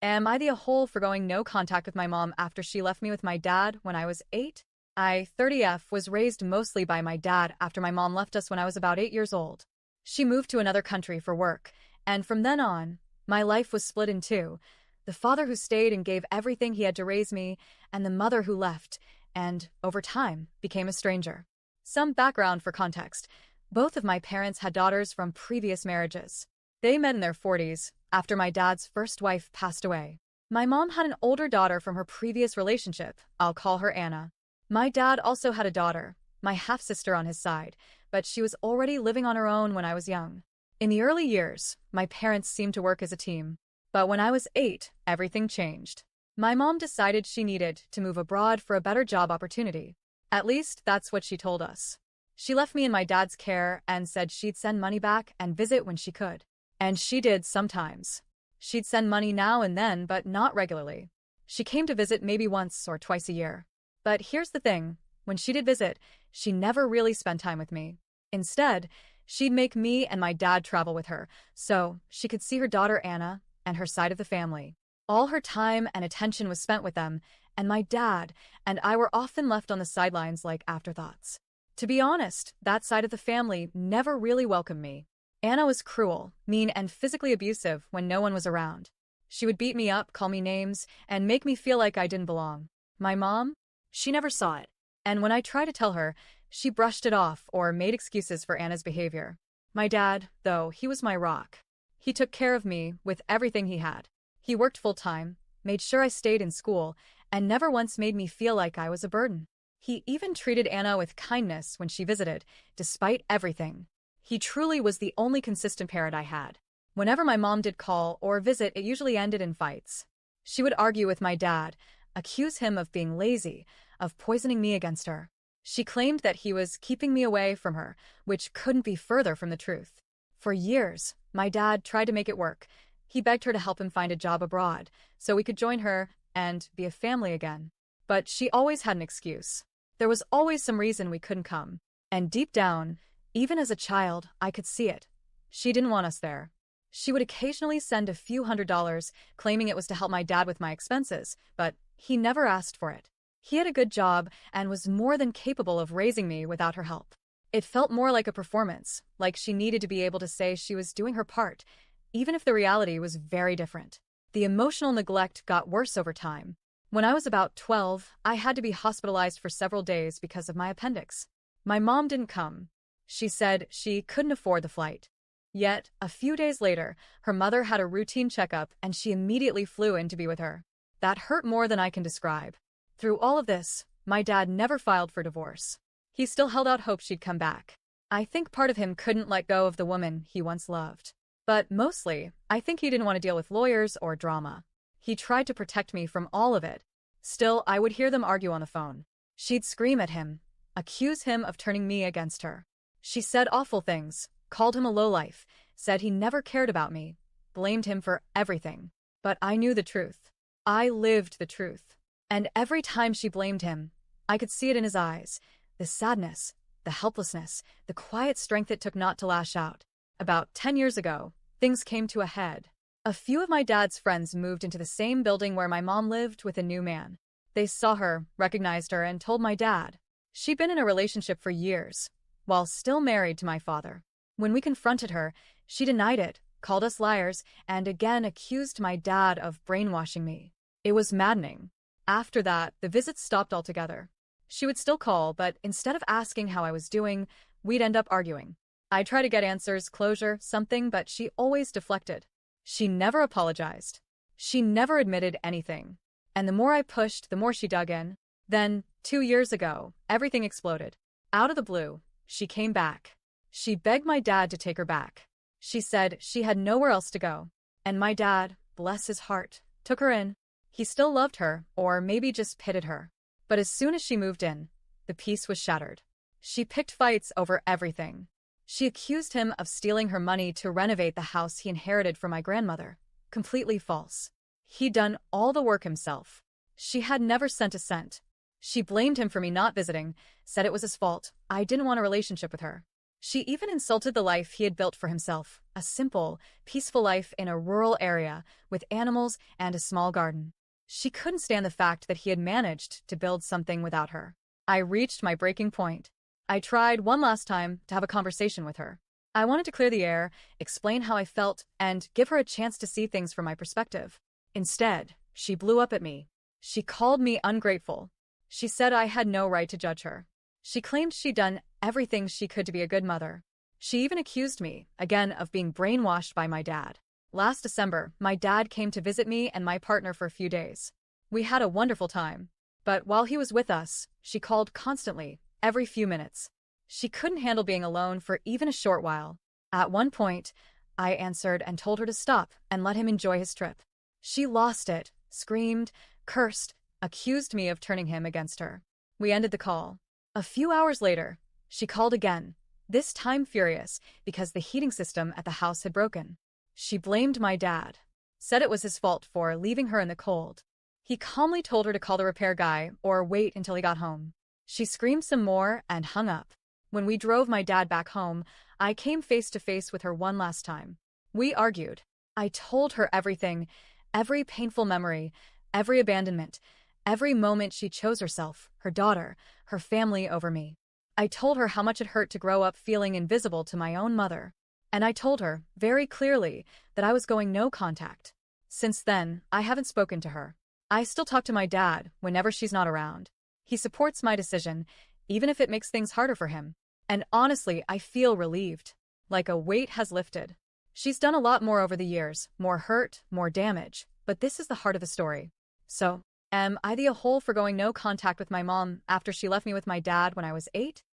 Am I the a-hole for going no contact with my mom after she left me with my dad when I was 8? I, 30F, was raised mostly by my dad after my mom left us when I was about 8 years old. She moved to another country for work, and from then on, my life was split in two. The father who stayed and gave everything he had to raise me, and the mother who left, and, over time, became a stranger. Some background for context. Both of my parents had daughters from previous marriages. They met in their 40s, after my dad's first wife passed away. My mom had an older daughter from her previous relationship. I'll call her Anna. My dad also had a daughter, my half-sister on his side, but she was already living on her own when I was young. In the early years, my parents seemed to work as a team. But when I was 8, everything changed. My mom decided she needed to move abroad for a better job opportunity. At least, that's what she told us. She left me in my dad's care and said she'd send money back and visit when she could. And she did sometimes. She'd send money now and then, but not regularly. She came to visit maybe once or twice a year. But here's the thing, when she did visit, she never really spent time with me. Instead, she'd make me and my dad travel with her, so she could see her daughter Anna and her side of the family. All her time and attention was spent with them, and my dad and I were often left on the sidelines like afterthoughts. To be honest, that side of the family never really welcomed me. Anna was cruel, mean, and physically abusive when no one was around. She would beat me up, call me names, and make me feel like I didn't belong. My mom? She never saw it. And when I tried to tell her, she brushed it off or made excuses for Anna's behavior. My dad, though, he was my rock. He took care of me with everything he had. He worked full-time, made sure I stayed in school, and never once made me feel like I was a burden. He even treated Anna with kindness when she visited, despite everything. He truly was the only consistent parent I had. Whenever my mom did call or visit, it usually ended in fights. She would argue with my dad, accuse him of being lazy, of poisoning me against her. She claimed that he was keeping me away from her, which couldn't be further from the truth. For years, my dad tried to make it work. He begged her to help him find a job abroad, so we could join her and be a family again. But she always had an excuse. There was always some reason we couldn't come. And deep down, even as a child, I could see it. She didn't want us there. She would occasionally send a few $100s, claiming it was to help my dad with my expenses, but he never asked for it. He had a good job and was more than capable of raising me without her help. It felt more like a performance, like she needed to be able to say she was doing her part, even if the reality was very different. The emotional neglect got worse over time. When I was about 12, I had to be hospitalized for several days because of my appendix. My mom didn't come. She said she couldn't afford the flight. Yet, a few days later, her mother had a routine checkup and she immediately flew in to be with her. That hurt more than I can describe. Through all of this, my dad never filed for divorce. He still held out hope she'd come back. I think part of him couldn't let go of the woman he once loved. But mostly, I think he didn't want to deal with lawyers or drama. He tried to protect me from all of it. Still, I would hear them argue on the phone. She'd scream at him, accuse him of turning me against her. She said awful things, called him a lowlife, said he never cared about me, blamed him for everything. But I knew the truth. I lived the truth. And every time she blamed him, I could see it in his eyes, the sadness, the helplessness, the quiet strength it took not to lash out. About 10 years ago, things came to a head. A few of my dad's friends moved into the same building where my mom lived with a new man. They saw her, recognized her, and told my dad. She'd been in a relationship for years, while still married to my father. When we confronted her, she denied it, called us liars, and again accused my dad of brainwashing me. It was maddening. After that, the visits stopped altogether. She would still call, but instead of asking how I was doing, we'd end up arguing. I'd try to get answers, closure, something, but she always deflected. She never apologized. She never admitted anything. And the more I pushed, the more she dug in. Then, 2 years ago, everything exploded. Out of the blue, she came back. She begged my dad to take her back. She said she had nowhere else to go. And my dad, bless his heart, took her in. He still loved her, or maybe just pitied her. But as soon as she moved in, the peace was shattered. She picked fights over everything. She accused him of stealing her money to renovate the house he inherited from my grandmother. Completely false. He'd done all the work himself. She had never sent a cent. She blamed him for me not visiting, said it was his fault. I didn't want a relationship with her. She even insulted the life he had built for himself, a simple, peaceful life in a rural area with animals and a small garden. She couldn't stand the fact that he had managed to build something without her. I reached my breaking point. I tried one last time to have a conversation with her. I wanted to clear the air, explain how I felt, and give her a chance to see things from my perspective. Instead, she blew up at me. She called me ungrateful. She said I had no right to judge her. She claimed she'd done everything she could to be a good mother. She even accused me, again, of being brainwashed by my dad. Last December, my dad came to visit me and my partner for a few days. We had a wonderful time. But while he was with us, she called constantly, every few minutes. She couldn't handle being alone for even a short while. At one point, I answered and told her to stop and let him enjoy his trip. She lost it, screamed, cursed, accused me of turning him against her. We ended the call. A few hours later, she called again, this time furious because the heating system at the house had broken. She blamed my dad, said it was his fault for leaving her in the cold. He calmly told her to call the repair guy or wait until he got home. She screamed some more and hung up. When we drove my dad back home, I came face to face with her one last time. We argued. I told her everything, every painful memory, every abandonment, every moment she chose herself, her daughter, her family over me. I told her how much it hurt to grow up feeling invisible to my own mother. And I told her, very clearly, that I was going no contact. Since then, I haven't spoken to her. I still talk to my dad whenever she's not around. He supports my decision, even if it makes things harder for him. And honestly, I feel relieved. Like a weight has lifted. She's done a lot more over the years, more hurt, more damage, but this is the heart of the story. So, am I the a-hole for going no contact with my mom after she left me with my dad when I was 8?